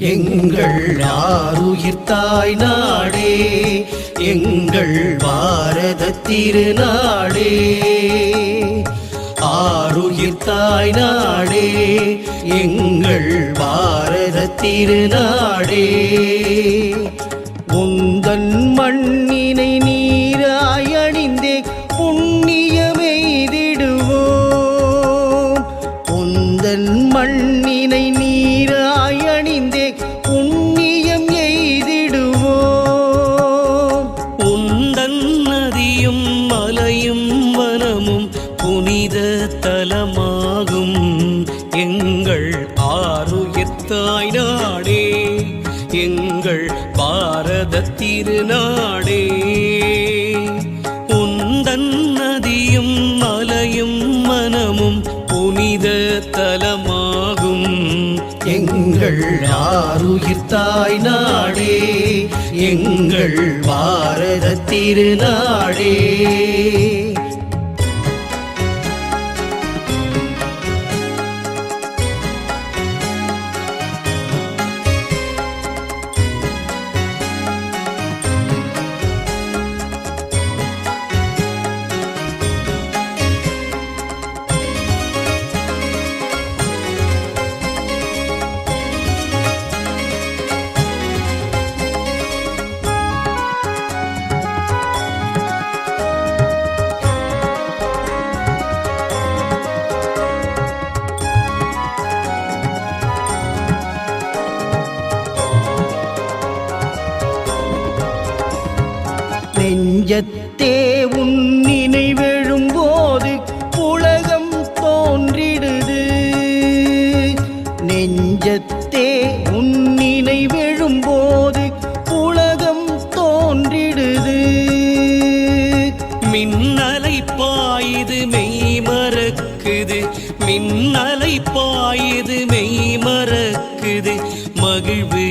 எங்கள் ஆருயிர் தாய் நாடே, எங்கள் பாரத திருநாடே. ஆருயிர் தாய் நாடே, எங்கள் பாரத திருநாடே. உந்தன் மண்ணினை நீராய் அணிந்தே புண்ணியமெய்திடுவோம். உந்தன் மண்ணினை நீராய் அணிந்தே புண்ணியம் எய்திடுவோம். உந்தன் நதியும் மலையும் வனமும் புனித தலமாகும் எங்கள் ஆருயிர் தாய் நாடே, எங்கள் பாரத திருநாடே. உந்தன் நதியும் மலையும் வனமும் புனித தலமாகும் எங்கள் ஆருயிர் தாய் நாடே, எங்கள் பாரத திருநாடே. நெஞ்சத்தே உன் நினைவெழும்போது உலகம் தோன்றிடுது. நெஞ்சத்தே உன் நினைவெழும்போது உலகம் தோன்றிடுது. மின்னலை பாயுது மெய் மறக்குது, மின்னலை பாயுது மெய் மறக்குது. மகிழ்வு